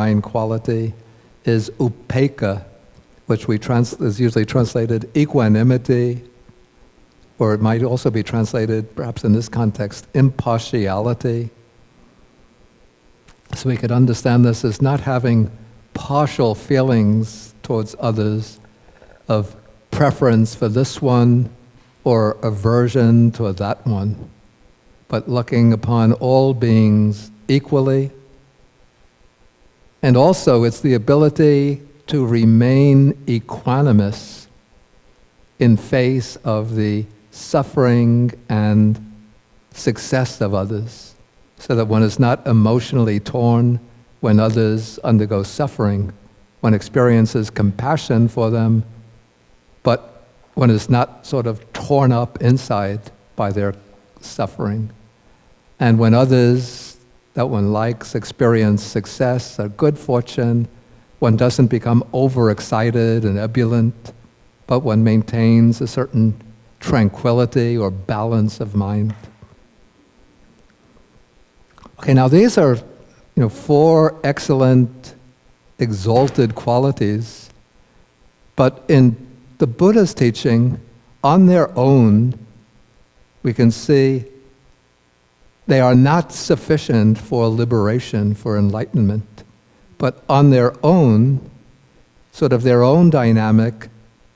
mind quality is upekkha, which is usually translated equanimity, or it might also be translated, perhaps in this context, impartiality. So we could understand this as not having partial feelings towards others of preference for this one or aversion to that one, but looking upon all beings equally. And also it's the ability to remain equanimous in face of the suffering and success of others, so that one is not emotionally torn when others undergo suffering. One experiences compassion for them, but one is not sort of torn up inside by their suffering. And when others that one likes experience success or good fortune, one doesn't become overexcited and ebullient, but one maintains a certain tranquility or balance of mind. Okay, now these are, four excellent, exalted qualities, but in the Buddha's teaching, on their own, we can see they are not sufficient for liberation, for enlightenment, but on their own, sort of their own dynamic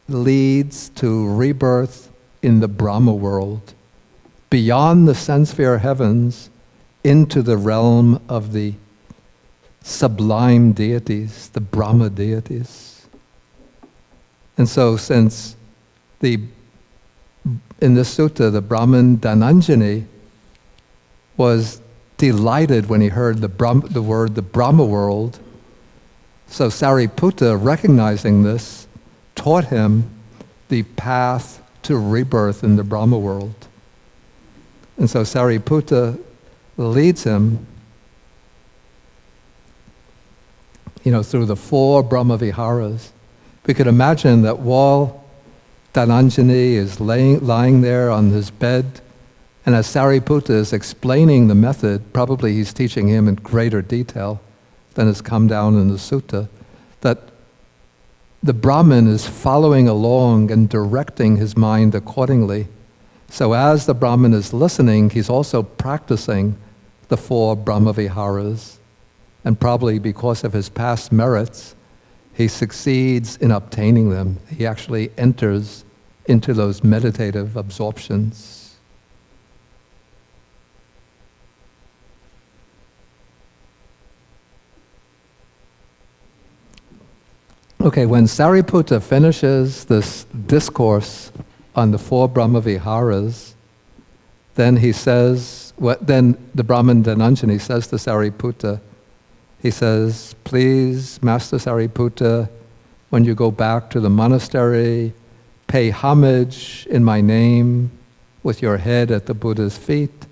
leads to rebirth in the Brahma-world, beyond the sense-sphere heavens, into the realm of the sublime deities, the Brahma deities. And so since in this sutta, the Brahmin Dhananjani was delighted when he heard the word the Brahma-world, so Sariputta, recognizing this, taught him the path to rebirth in the Brahma-world. And so Sariputta leads him, through the four Brahma-viharas. We could imagine that while Dhananjani is lying there on his bed, and as Sariputta is explaining the method, probably he's teaching him in greater detail than has come down in the sutta, that the Brahmin is following along and directing his mind accordingly. So as the Brahmin is listening, he's also practicing the four Brahma-viharas, and probably because of his past merits, he succeeds in obtaining them. He actually enters into those meditative absorptions. Okay, when Sariputta finishes this discourse on the four Brahma-viharas, then he says, then the Brahmin Dhananjani says to Sariputta, he says, please, Master Sariputta, when you go back to the monastery, pay homage in my name with your head at the Buddha's feet,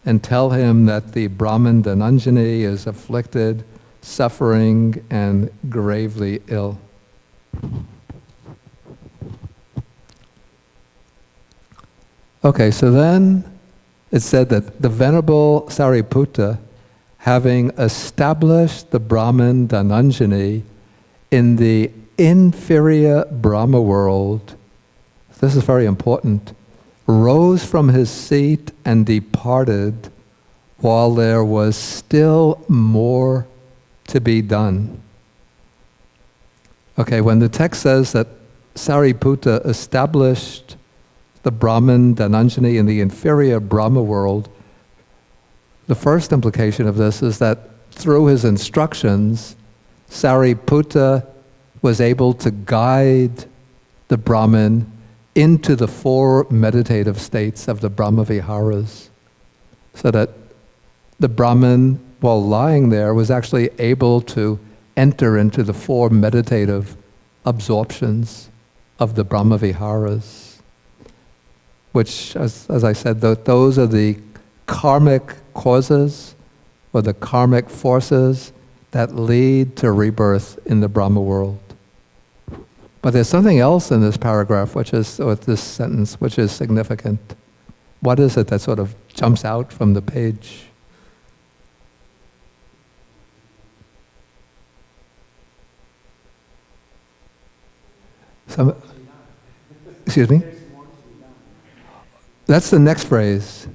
and tell him that the Brahmin Dhananjani is afflicted, suffering, and gravely ill. Okay, so then it said that the Venerable Sariputta, having established the Brahmin Dhananjani in the inferior Brahma world, this is very important, rose from his seat and departed while there was still more to be done. Okay, when the text says that Sariputta established the Brahmin Dhananjani in the inferior Brahma world, the first implication of this is that through his instructions, Sariputta was able to guide the Brahmin into the four meditative states of the Brahma-viharas, so that the Brahmin, while lying there, was actually able to enter into the four meditative absorptions of the Brahma-viharas, which, as I said, those are the karmic causes or the karmic forces that lead to rebirth in the Brahma world. But there's something else in this paragraph, or this sentence, which is significant. What is it that sort of jumps out from the page? Some, excuse me? That's the next phrase.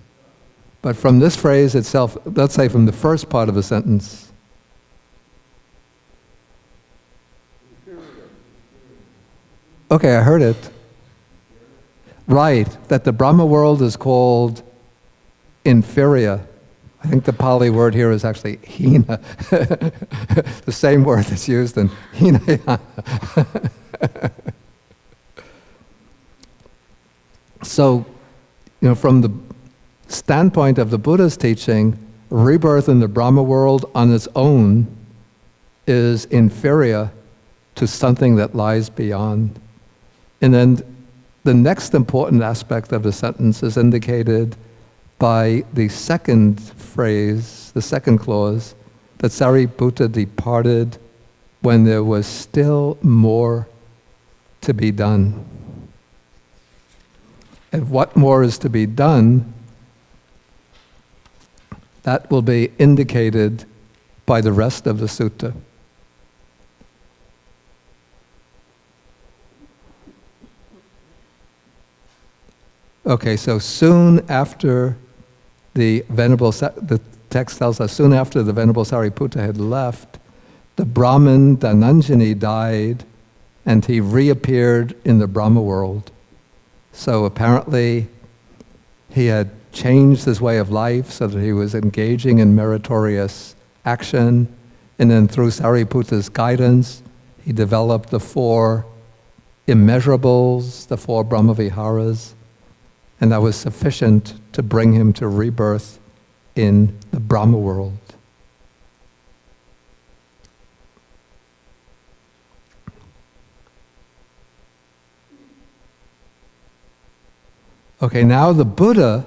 But from this phrase itself, let's say from the first part of the sentence. Okay, I heard it. Right, that the Brahma world is called inferior. I think the Pali word here is actually hina. The same word that's used in Hinayana. So, from the standpoint of the Buddha's teaching, rebirth in the Brahma world on its own is inferior to something that lies beyond. And then the next important aspect of the sentence is indicated by the second phrase, the second clause, that Sariputta departed when there was still more to be done. And what more is to be done, that will be indicated by the rest of the sutta. Okay, so soon after the text tells us, soon after the Venerable Sariputta had left, the Brahmin Dhananjani died and he reappeared in the Brahma world. So apparently he had changed his way of life so that he was engaging in meritorious action, and then through Sariputta's guidance, he developed the 4 immeasurables, the 4 Brahmaviharas, and that was sufficient to bring him to rebirth in the Brahma world. Okay, now the Buddha,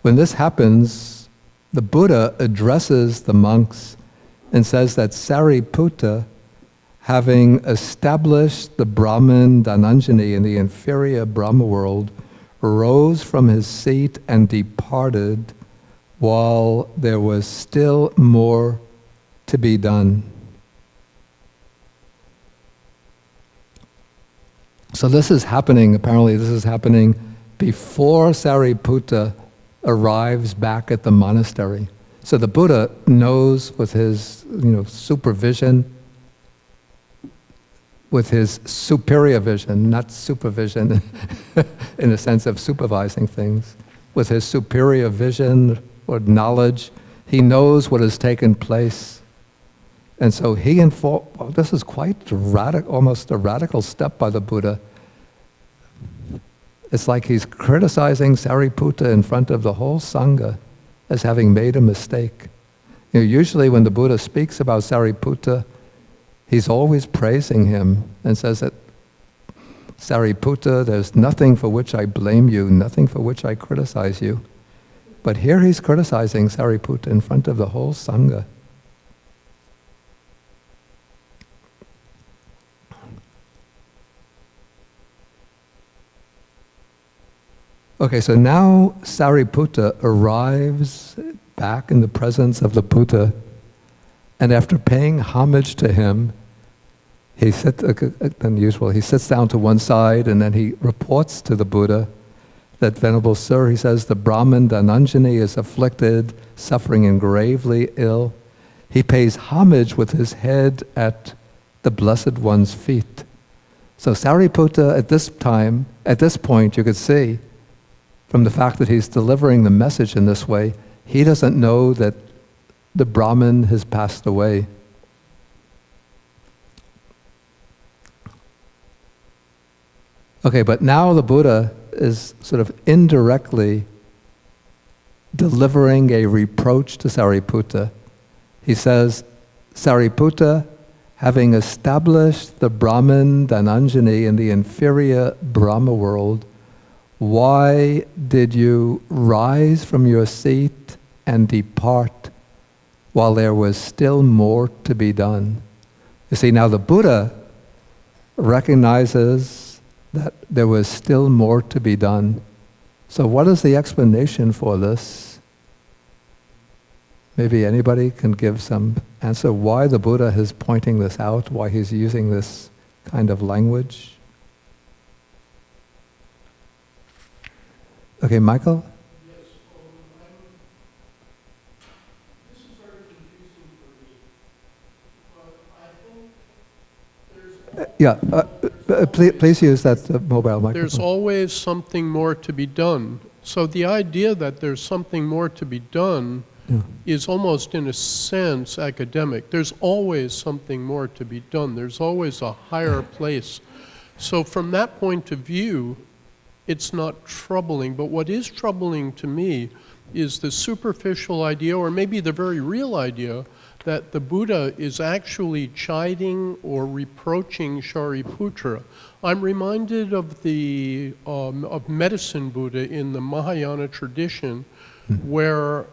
when this happens, the Buddha addresses the monks and says that Sariputta, having established the Brahmin Dhananjani in the inferior Brahma world, rose from his seat and departed while there was still more to be done. So this is happening before Sariputta arrives back at the monastery. So the Buddha knows with his supervision, with his superior vision, not supervision in the sense of supervising things, with his superior vision or knowledge, he knows what has taken place. And so this is quite almost a radical step by the Buddha. It's like he's criticizing Sariputta in front of the whole Sangha as having made a mistake. Usually when the Buddha speaks about Sariputta, he's always praising him and says that, Sariputta, there's nothing for which I blame you, nothing for which I criticize you. But here he's criticizing Sariputta in front of the whole Sangha. Okay, so now Sariputta arrives back in the presence of the Buddha, and after paying homage to him, he sits down to one side, and then he reports to the Buddha that, Venerable Sir, he says, the Brahmin Dhananjani is afflicted, suffering and gravely ill. He pays homage with his head at the Blessed One's feet. So Sariputta at this point, you could see, from the fact that he's delivering the message in this way, he doesn't know that the Brahmin has passed away. Okay, but now the Buddha is sort of indirectly delivering a reproach to Sariputta. He says, Sariputta, having established the Brahmin Dhananjani in the inferior Brahma world, why did you rise from your seat and depart while there was still more to be done? You see, now the Buddha recognizes that there was still more to be done. So what is the explanation for this? Maybe anybody can give some answer why the Buddha is pointing this out, why he's using this kind of language. Okay, Michael? Yes, this is very confusing for me, but I think Please use that mobile microphone. there's always something more to be done. So the idea that there's something more to be done is almost, in a sense, academic. There's always something more to be done. There's always a higher place. So from that point of view, it's not troubling. But what is troubling to me is the superficial idea, or maybe the very real idea, that the Buddha is actually chiding or reproaching Sariputta. I'm reminded of the of medicine Buddha in the Mahayana tradition, where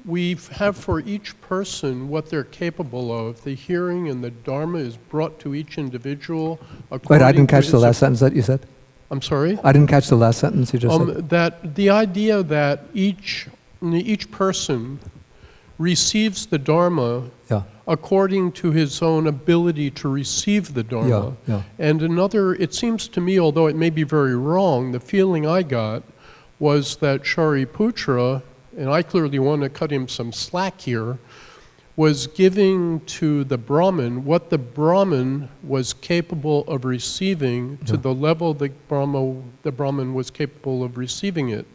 we have for each person what they're capable of. The hearing and the Dharma is brought to each individual. Wait, I didn't catch the last sentence that you said. I'm sorry? I didn't catch the last sentence you just said. That the idea that each person receives the Dharma according to his own ability to receive the Dharma. And another, it seems to me, although it may be very wrong, the feeling I got was that Sariputta, and I clearly want to cut him some slack here, was giving to the Brahmin what the Brahmin was capable of receiving to the level the Brahmin was capable of receiving it.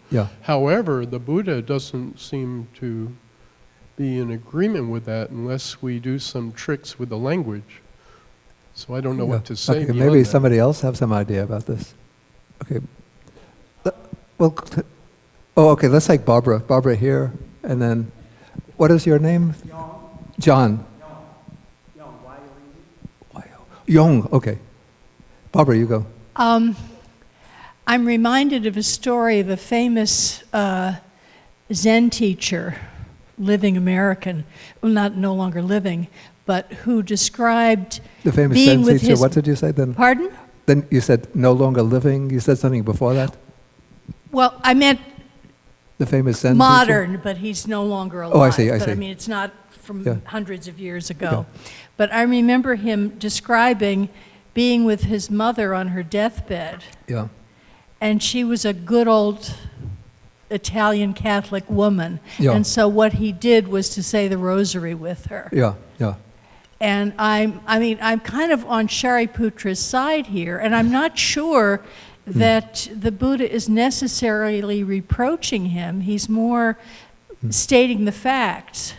However, the Buddha doesn't seem to be in agreement with that unless we do some tricks with the language. So I don't know what to say. Okay, maybe somebody else have some idea about this. Okay. Well, okay, let's take Barbara. Barbara here, and then, what is your name? John. Yong, okay. Barbara, you go. I'm reminded of a story of a famous Zen teacher, living American, well, no longer living, but who described the famous being Zen with teacher. What did you say then? Pardon? Then you said no longer living. You said something before that? Well, I meant the famous Zen modern, teacher? But he's no longer alive. Oh, I see. I mean, it's not from hundreds of years ago. But I remember him describing being with his mother on her deathbed. And she was a good old Italian Catholic woman. And so what he did was to say the rosary with her. And I'm kind of on Shariputra's side here, and I'm not sure that the Buddha is necessarily reproaching him. He's more stating the facts.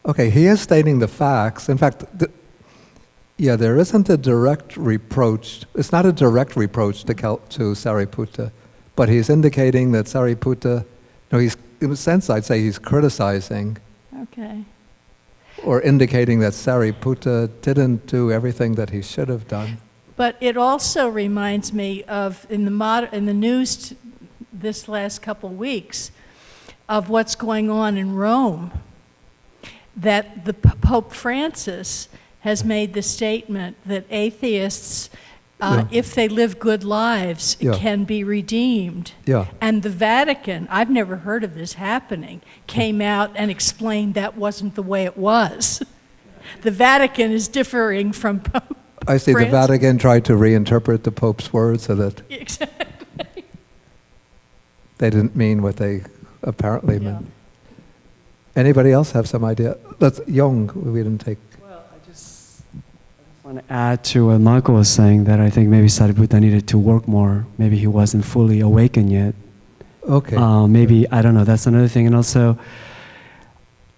Okay, he is stating the facts. In fact, there isn't a direct reproach. It's not a direct reproach to Sariputta, but he's indicating that Sariputta, he's, in a sense, I'd say he's criticizing. Okay. Or indicating that Sariputta didn't do everything that he should have done. But it also reminds me of, in the news this last couple weeks, of what's going on in Rome, that the Pope Francis has made the statement that atheists, if they live good lives, can be redeemed. And the Vatican, I've never heard of this happening, came out and explained that wasn't the way it was. The Vatican is differing from Pope I see. Francis. The Vatican tried to reinterpret the Pope's words so that they didn't mean what they apparently meant. Anybody else have some idea? That's Yong. We didn't take. Well, I just want to add to what Michael was saying, that I think maybe Sariputta needed to work more. Maybe he wasn't fully awakened yet. Okay. Maybe, I don't know, that's another thing. And also,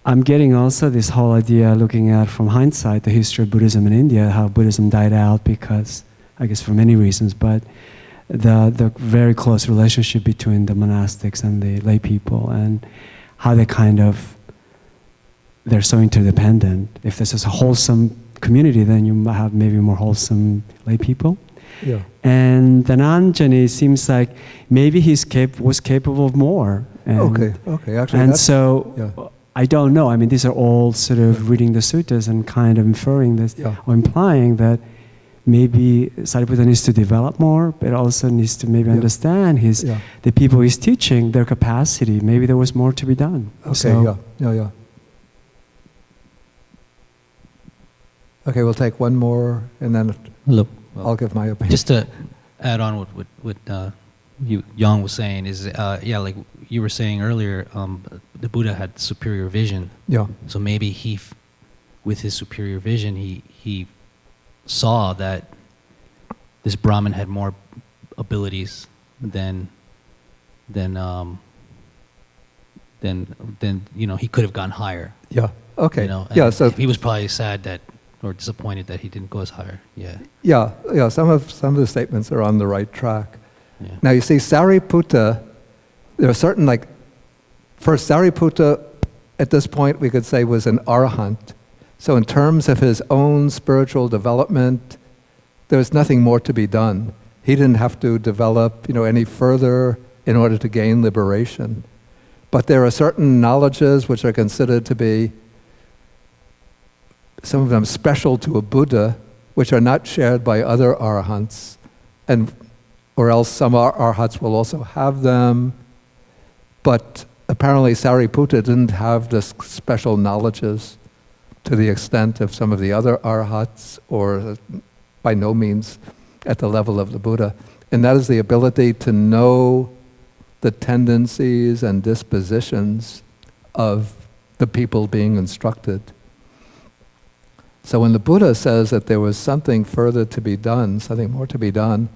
I'm getting also this whole idea, looking at from hindsight, the history of Buddhism in India, how Buddhism died out because, I guess for many reasons, but the very close relationship between the monastics and the lay people, and how they're so interdependent. If this is a wholesome community, then you might have maybe more wholesome lay people. And Dhananjani seems like maybe was capable of more. And, Actually, and so I don't know. I mean, these are all sort of reading the suttas and kind of inferring this or implying that maybe Sariputta needs to develop more, but also needs to maybe understand the people he's teaching, their capacity. Maybe there was more to be done. Okay, we'll take one more, and then Hello. I'll give my opinion. Just to add on what Yang was saying is, like you were saying earlier, the Buddha had superior vision. Yeah. So maybe with his superior vision, he saw that this Brahmin had more abilities than he could have gone higher. Yeah. Okay. Yeah. So he was probably sad or disappointed that he didn't go as higher. Yeah. Yeah. Yeah. Some of the statements are on the right track. Yeah. Now you see, Sariputta. There are certain first Sariputta, at this point we could say was an arahant. So in terms of his own spiritual development, there's nothing more to be done. He didn't have to develop, any further in order to gain liberation. But there are certain knowledges which are considered to be, some of them special to a Buddha, which are not shared by other arahants, or else some arahants will also have them. But apparently Sariputta didn't have the special knowledges to the extent of some of the other arahats, or by no means at the level of the Buddha. And that is the ability to know the tendencies and dispositions of the people being instructed. So when the Buddha says that there was something further to be done, something more to be done,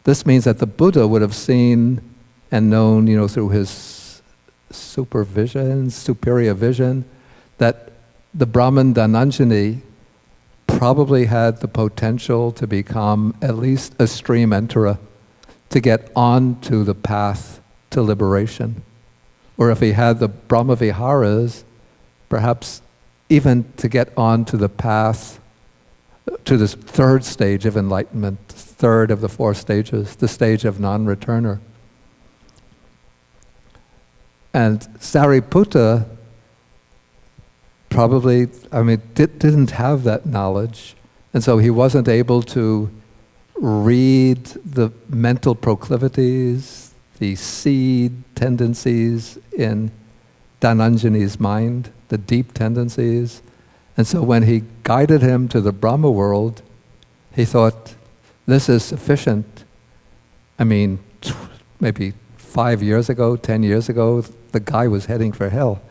this means that the Buddha would have seen and known, through his superior vision, that the Brahmin Dhananjani probably had the potential to become at least a stream enterer, to get onto the path to liberation. Or if he had the Brahma Viharas, perhaps even to get onto the path to this third stage of enlightenment, third of the 4 stages, the stage of non-returner. And Sariputta probably, didn't have that knowledge, and so he wasn't able to read the mental proclivities, the seed tendencies in Dhananjani's mind, the deep tendencies. And so when he guided him to the Brahma-world, he thought, this is sufficient. Maybe 5 years ago, 10 years ago, the guy was heading for hell.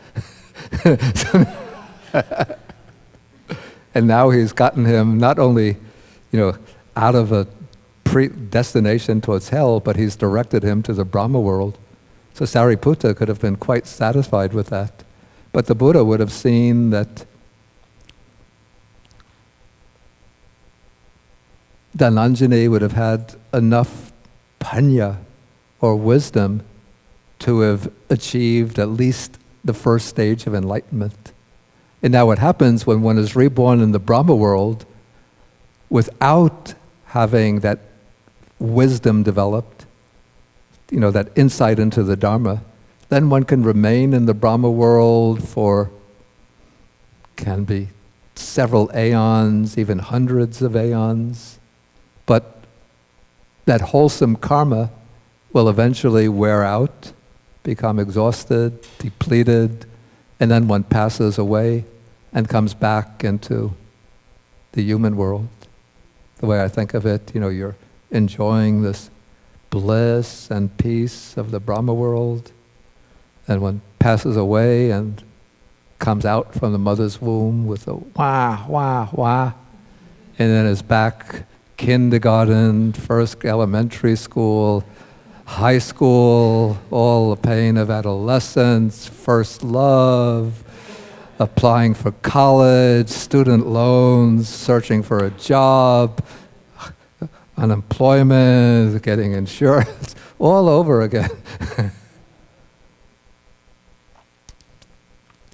And now he's gotten him not only, out of a destination towards hell, but he's directed him to the Brahma-world. So Sariputta could have been quite satisfied with that. But the Buddha would have seen that Dhananjani would have had enough panya, or wisdom, to have achieved at least the first stage of enlightenment. And now what happens when one is reborn in the Brahma-world without having that wisdom developed, that insight into the Dharma, then one can remain in the Brahma-world for, can be several aeons, even hundreds of aeons. But that wholesome karma will eventually wear out, become exhausted, depleted, and then one passes away and comes back into the human world. The way I think of it, you're enjoying this bliss and peace of the Brahma world, and one passes away and comes out from the mother's womb with a wah, wah, wah, and then is back kindergarten, first elementary school, high school, all the pain of adolescence, first love, applying for college, student loans, searching for a job, unemployment, getting insurance, all over again.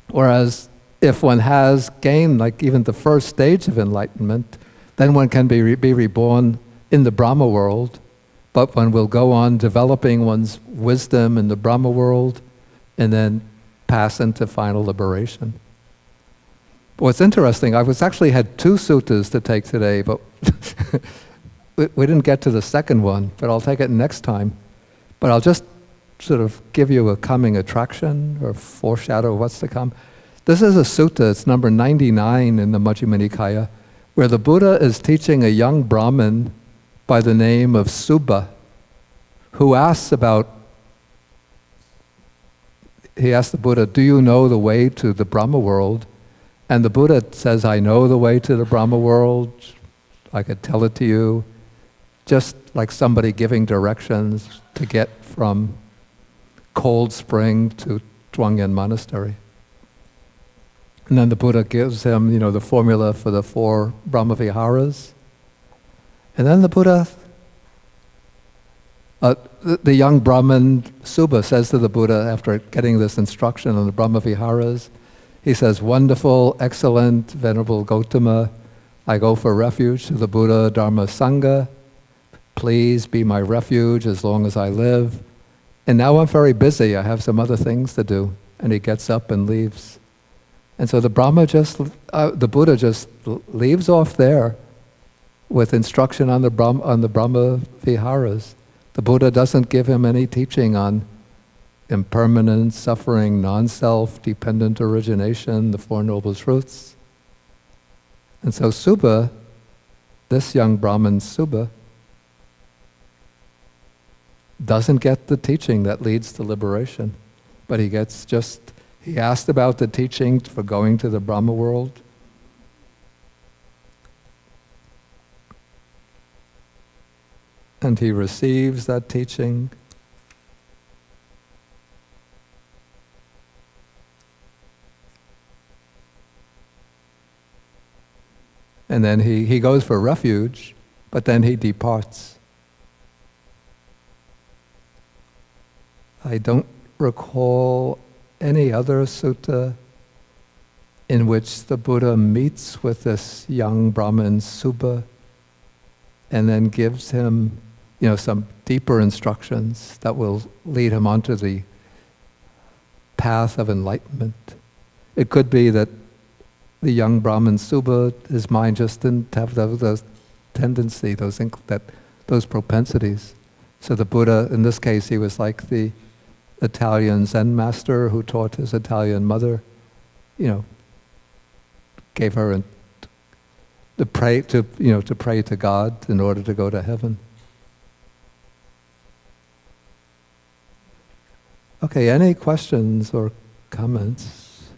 Whereas if one has gained even the first stage of enlightenment, then one can be reborn in the Brahma world, but one will go on developing one's wisdom in the Brahma world and then pass into final liberation. What's interesting, I actually had 2 suttas to take today, but we didn't get to the second one, but I'll take it next time. But I'll just sort of give you a coming attraction or foreshadow of what's to come. This is a sutta, it's number 99 in the Majjhima Nikaya, where the Buddha is teaching a young Brahmin by the name of Subba, who asks about, he asked the Buddha, do you know the way to the Brahma-world? And the Buddha says, I know the way to the Brahma-world. I could tell it to you. Just like somebody giving directions to get from Cold Spring to Chuang Monastery. And then the Buddha gives him, the formula for the 4 Brahma-viharas. And then the Buddha, the young Brahmin Subha says to the Buddha, after getting this instruction on the Brahma-viharas, he says, wonderful, excellent, venerable Gautama, I go for refuge to the Buddha, Dharma, Sangha. Please be my refuge as long as I live. And now I'm very busy, I have some other things to do. And he gets up and leaves. And so the Buddha just leaves off there with instruction on the Brahma Viharas. The Buddha doesn't give him any teaching on impermanence, suffering, non-self, dependent origination, the 4 Noble Truths. And so Subha, this young Brahmin Subha, doesn't get the teaching that leads to liberation, but he asked about the teaching for going to the Brahma-world. And he receives that teaching. And then he goes for refuge, but then he departs. I don't recall any other sutta in which the Buddha meets with this young Brahmin Subha and then gives him, some deeper instructions that will lead him onto the path of enlightenment. It could be that the young Brahmin Subha, his mind just didn't have those tendency, those propensities. So the Buddha, in this case, he was like the Italian Zen master who taught his Italian mother, gave her to pray to God in order to go to heaven. Okay, any questions or comments?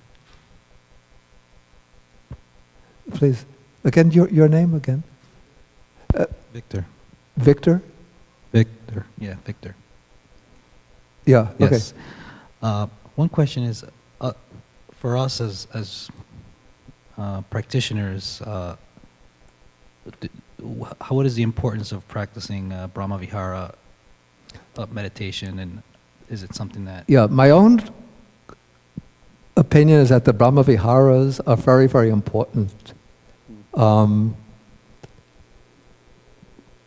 Please, again, your name again? Victor. Victor? Victor, yeah, Victor. Yeah, Yes. okay. One question is, for us as practitioners, what is the importance of practicing Brahma-vihara meditation, and is it something that... Yeah, my own opinion is that the Brahma-viharas are very, very important.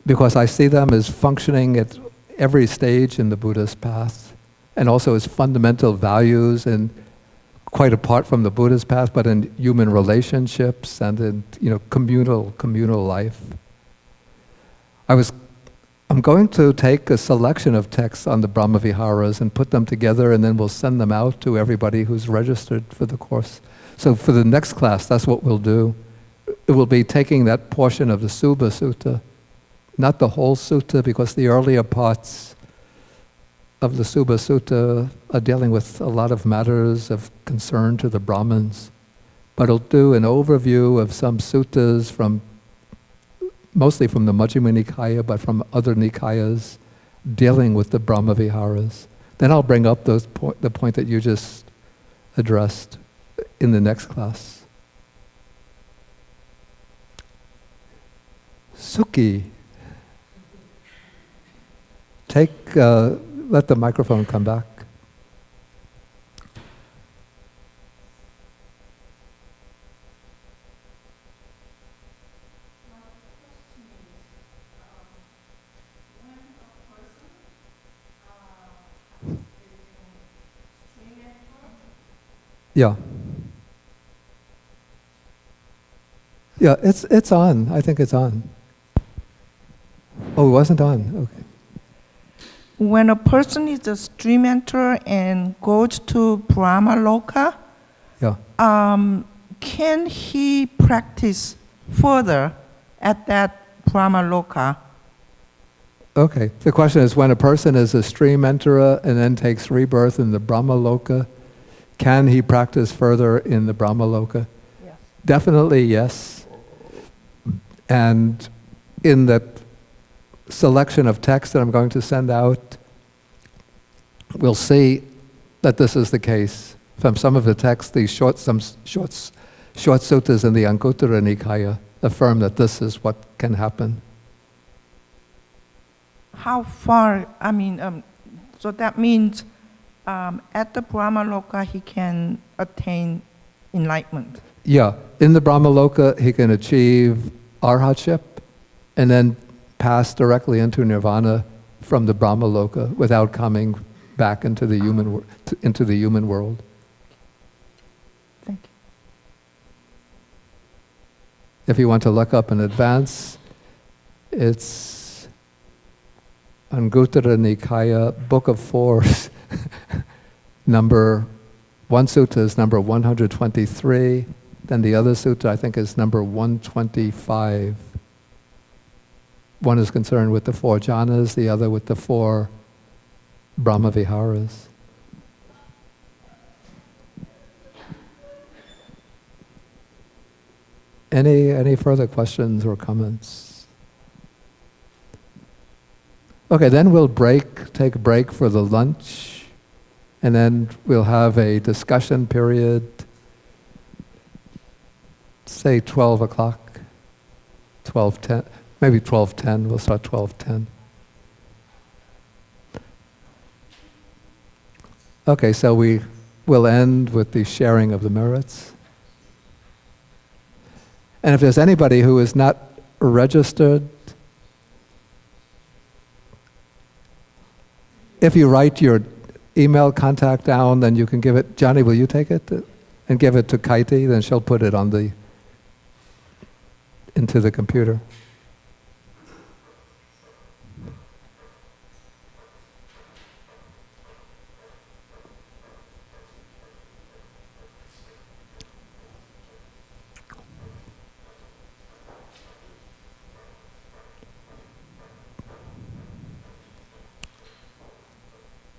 Because I see them as functioning at every stage in the Buddha's path, and also as fundamental values, and quite apart from the Buddha's path, but in human relationships and in communal life. I'm going to take a selection of texts on the Brahma-viharas and put them together, and then we'll send them out to everybody who's registered for the course. So for the next class, that's what we'll do. It will be taking that portion of the Subha Sutta, not the whole sutta, because the earlier parts of the Subha Sutta are dealing with a lot of matters of concern to the Brahmins. But it'll do an overview of some suttas mostly from the Majjhima Nikaya, but from other Nikayas dealing with the Brahma-viharas. Then I'll bring up the point that you just addressed in the next class. Sukhi. Let the microphone come back. Yeah. Yeah, it's on. I think it's on. Oh, it wasn't on. Okay. When a person is a stream enter and goes to Brahma Loka, yeah. Can he practice further at that Brahma Loka? Okay, the question is, when a person is a stream enterer and then takes rebirth in the Brahma-loka, can he practice further in the Brahma-loka? Yes. Definitely yes. And in that selection of text that I'm going to send out, we'll see that this is the case. From some of the texts, some short suttas in the Anguttara Nikaya affirm that this is what can happen. How far, so that means at the Brahma-loka he can attain enlightenment. Yeah, in the Brahma-loka he can achieve arhatship and then pass directly into nirvana from the Brahma-loka without coming back into the human world. Thank you. If you want to look up in advance, it's Anguttara Nikaya, Book of Fours, one sutta is number 123, then the other sutta I think is number 125. One is concerned with the 4 jhanas, the other with the 4 Brahma Viharas. Any further questions or comments? Okay, then we'll take a break for the lunch, and then we'll have a discussion period, say 12 o'clock, 12:10, maybe 12:10, we'll start 12:10. Okay, so we will end with the sharing of the merits. And if there's anybody who is not registered, if you write your email contact down, then you can give it, Johnny, will you take it? And give it to Kaiti, then she'll put it into the computer.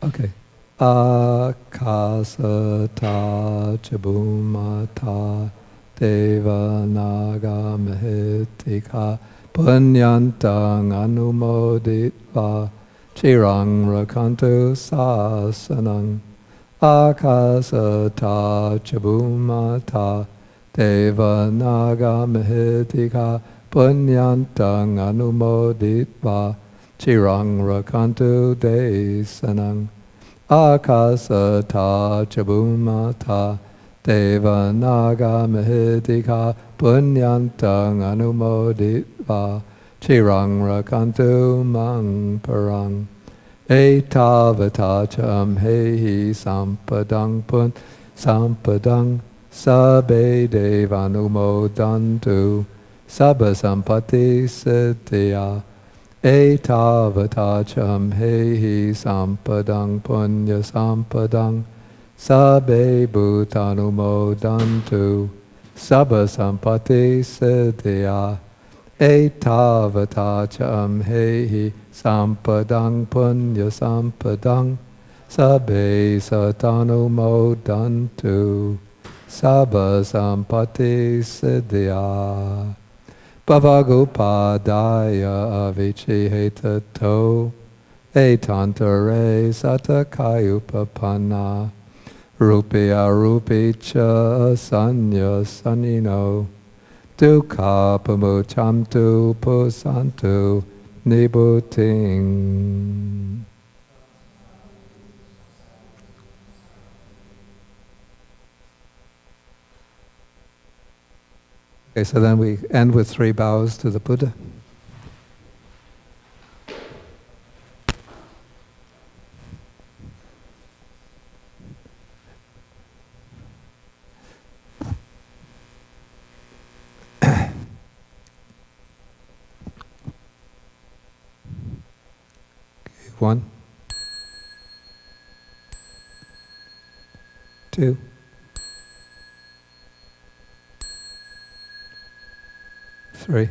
Okay. Akasata chabumata deva naga mahitika punyantang anumoditva chirang rakantu sasanang. Akasata chabumata deva naga mahitika punyantang anumoditva chirang rakantu desanang. Akasata chabumata deva naga mahitika punyantang anumoditva chirang rakantu mang parang. Etavata cham hehi sampadang pun sampadang sabe devanumodantu sabba sampati siddhya. Etavata cham hehi sampadang punya sampadang sabbe bhutanumodantu sabba sampati siddhya. Etavata cham hehi sampadang punya sampadang sabbe satanumodantu sabba sampati siddhya. Bhavagopadaya avichihetato etantare satakayupapanna rupya rupicha sanya sanino dukkha pamuchamtu pusantu nibuting. Okay, so then we end with 3 bows to the Buddha. Okay, 1, 2, 3.